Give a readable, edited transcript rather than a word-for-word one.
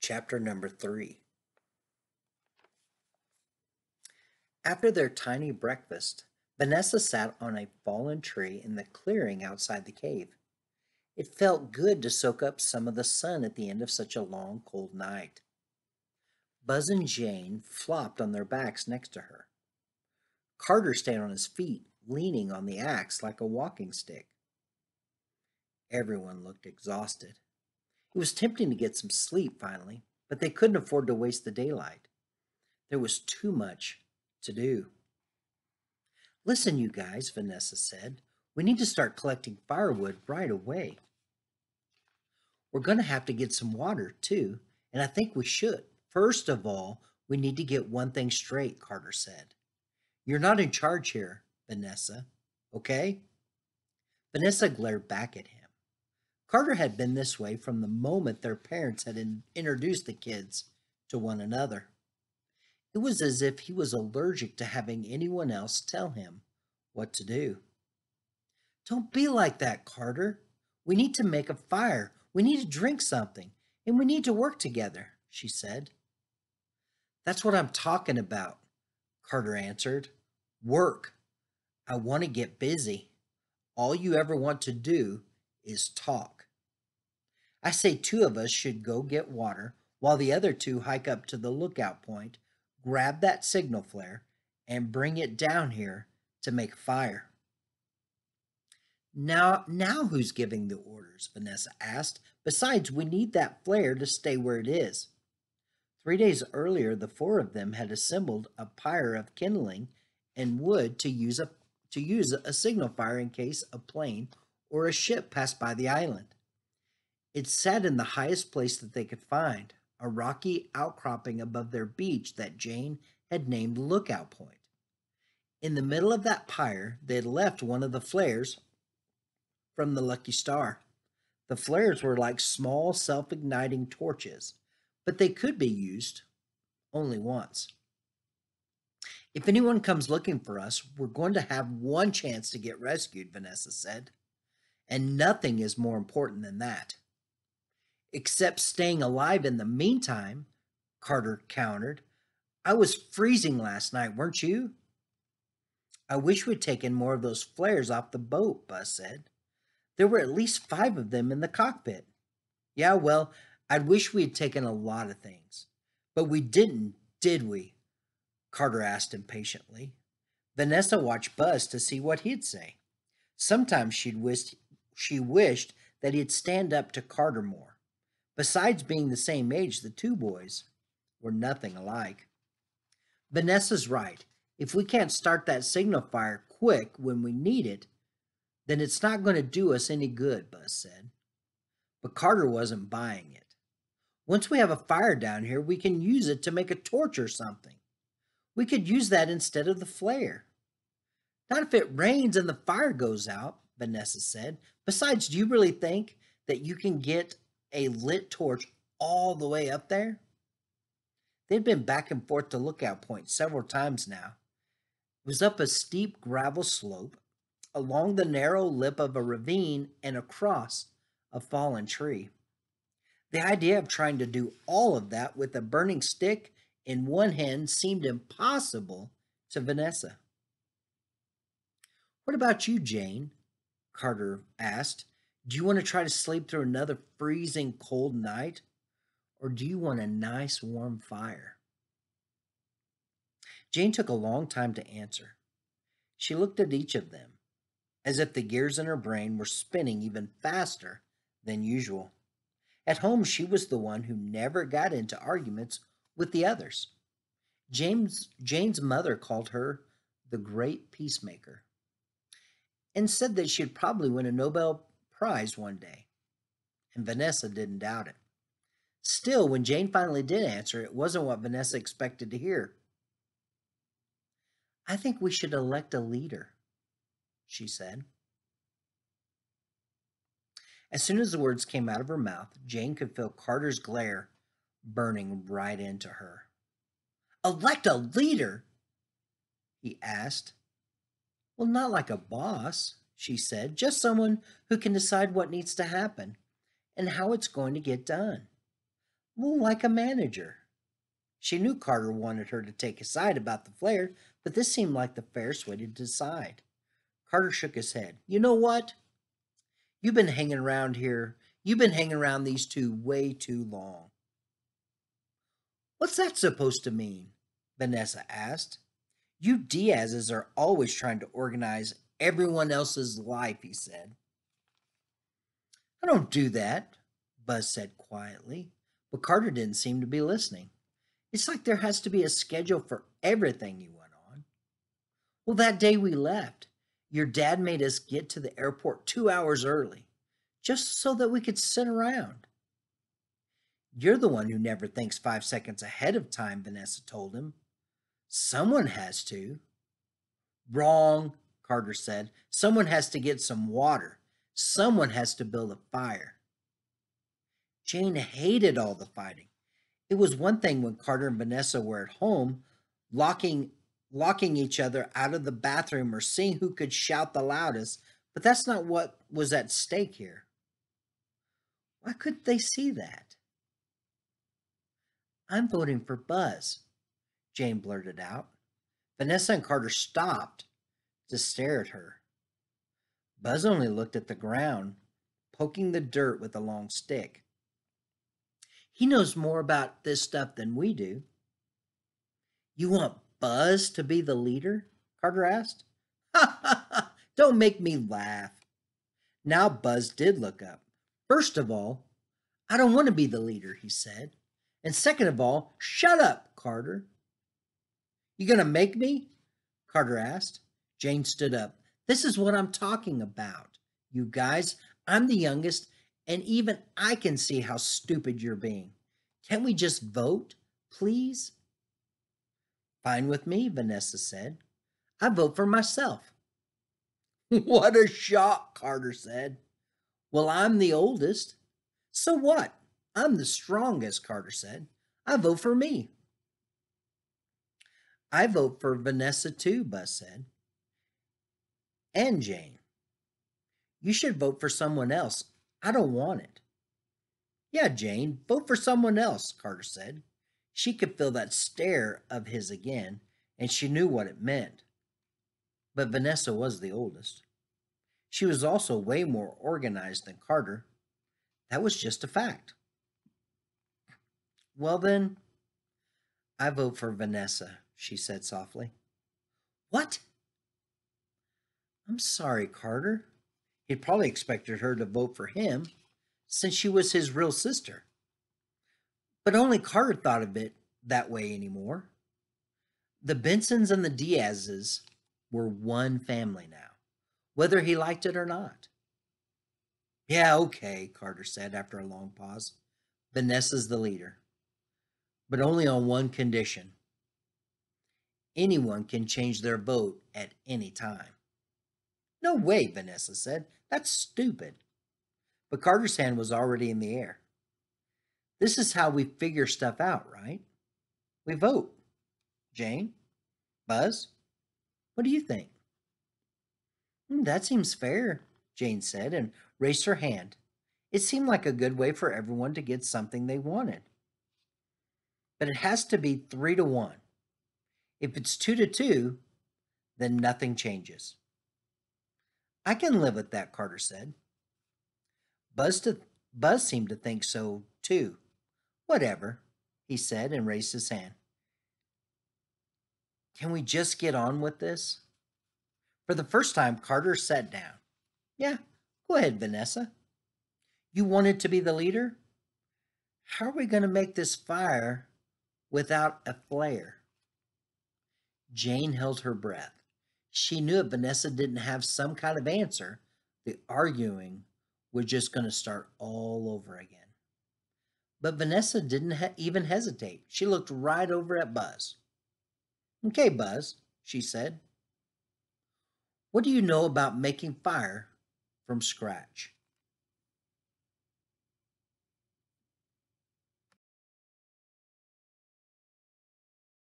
Chapter number 3. After their tiny breakfast, Vanessa sat on a fallen tree in the clearing outside the cave. It felt good to soak up some of the sun at the end of such a long, cold night. Buzz and Jane flopped on their backs next to her. Carter stayed on his feet, leaning on the axe like a walking stick. Everyone looked exhausted. It was tempting to get some sleep finally, but they couldn't afford to waste the daylight. There was too much to do. Listen, you guys, Vanessa said. We need to start collecting firewood right away. We're going to have to get some water, too, and I think we should. First of all, we need to get one thing straight, Carter said. You're not in charge here, Vanessa, okay? Vanessa glared back at him. Carter had been this way from the moment their parents had introduced the kids to one another. It was as if he was allergic to having anyone else tell him what to do. Don't be like that, Carter. We need to make a fire. We need to drink something. And we need to work together, she said. That's what I'm talking about, Carter answered. Work. I want to get busy. All you ever want to do is talk. I say two of us should go get water while the other two hike up to the lookout point, grab that signal flare, and bring it down here to make a fire. Now who's giving the orders? Vanessa asked. Besides, we need that flare to stay where it is. 3 days earlier, the four of them had assembled a pyre of kindling and wood to use a signal fire in case a plane or a ship passed by the island. It sat in the highest place that they could find, a rocky outcropping above their beach that Jane had named Lookout Point. In the middle of that pyre, they had left one of the flares from the Lucky Star. The flares were like small self-igniting torches, but they could be used only once. If anyone comes looking for us, we're going to have one chance to get rescued, Vanessa said. And nothing is more important than that. Except staying alive in the meantime, Carter countered. I was freezing last night, weren't you? I wish we'd taken more of those flares off the boat, Buzz said. There were at least 5 of them in the cockpit. Yeah, well, I'd wish we had taken a lot of things. But we didn't, did we? Carter asked impatiently. Vanessa watched Buzz to see what he'd say. Sometimes she wished that he'd stand up to Carter more. Besides being the same age, the two boys were nothing alike. Vanessa's right. If we can't start that signal fire quick when we need it, then it's not going to do us any good, Buzz said. But Carter wasn't buying it. Once we have a fire down here, we can use it to make a torch or something. We could use that instead of the flare. Not if it rains and the fire goes out, Vanessa said. Besides, do you really think that you can get a lit torch all the way up there? They'd been back and forth to Lookout Point several times now. It was up a steep gravel slope, along the narrow lip of a ravine, and across a fallen tree. The idea of trying to do all of that with a burning stick in one hand seemed impossible to Vanessa. What about you, Jane? Carter asked. Do you want to try to sleep through another freezing cold night? Or do you want a nice warm fire? Jane took a long time to answer. She looked at each of them, as if the gears in her brain were spinning even faster than usual. At home, she was the one who never got into arguments with the others. Jane's mother called her the great peacemaker and said that she'd probably win a Nobel Prize one day. And Vanessa didn't doubt it. Still, when Jane finally did answer, it wasn't what Vanessa expected to hear. I think we should elect a leader, she said. As soon as the words came out of her mouth, Jane could feel Carter's glare burning right into her. Elect a leader? He asked. Well, not like a boss, she said, just someone who can decide what needs to happen and how it's going to get done. Well, like a manager. She knew Carter wanted her to take a side about the flare, but this seemed like the fairest way to decide. Carter shook his head. You know what? You've been hanging around here. You've been hanging around these two way too long. What's that supposed to mean? Vanessa asked. You Diazes are always trying to organize everyone else's life, he said. I don't do that, Buzz said quietly, but Carter didn't seem to be listening. It's like there has to be a schedule for everything you went on. Well, that day we left, your dad made us get to the airport 2 hours early, just so that we could sit around. You're the one who never thinks 5 seconds ahead of time, Vanessa told him. Someone has to. Wrong, Carter said. Someone has to get some water. Someone has to build a fire. Jane hated all the fighting. It was one thing when Carter and Vanessa were at home, locking locking each other out of the bathroom or seeing who could shout the loudest, but that's not what was at stake here. Why couldn't they see that? I'm voting for Buzz, Jane blurted out. Vanessa and Carter stopped to stare at her. Buzz only looked at the ground, poking the dirt with a long stick. He knows more about this stuff than we do. You want Buzz to be the leader? Carter asked. Ha ha ha! Don't make me laugh. Now Buzz did look up. First of all, I don't want to be the leader, he said. And second of all, shut up, Carter. You gonna make me? Carter asked. Jane stood up. This is what I'm talking about. You guys, I'm the youngest, and even I can see how stupid you're being. Can't we just vote, please? Fine with me, Vanessa said. I vote for myself. What a shock, Carter said. Well, I'm the oldest. So what? I'm the strongest, Carter said. I vote for me. I vote for Vanessa too, Buzz said. And Jane. You should vote for someone else. I don't want it. Yeah, Jane, vote for someone else, Carter said. She could feel that stare of his again, and she knew what it meant. But Vanessa was the oldest. She was also way more organized than Carter. That was just a fact. Well, then, I vote for Vanessa, she said softly. What? I'm sorry, Carter. He'd probably expected her to vote for him since she was his real sister. But only Carter thought of it that way anymore. The Bensons and the Diazes were one family now, whether he liked it or not. Yeah, okay, Carter said after a long pause. Vanessa's the leader, but only on one condition. Anyone can change their vote at any time. No way, Vanessa said. That's stupid. But Carter's hand was already in the air. This is how we figure stuff out, right? We vote. Jane? Buzz? What do you think? That seems fair, Jane said and raised her hand. It seemed like a good way for everyone to get something they wanted. But it has to be 3-1. If it's 2-2, then nothing changes. I can live with that, Carter said. Buzz seemed to think so, too. Whatever, he said and raised his hand. Can we just get on with this? For the first time, Carter sat down. Yeah, go ahead, Vanessa. You wanted to be the leader? How are we going to make this fire without a flare? Jane held her breath. She knew if Vanessa didn't have some kind of answer, the arguing was just going to start all over again. But Vanessa didn't even hesitate. She looked right over at Buzz. Okay, Buzz, she said. What do you know about making fire from scratch?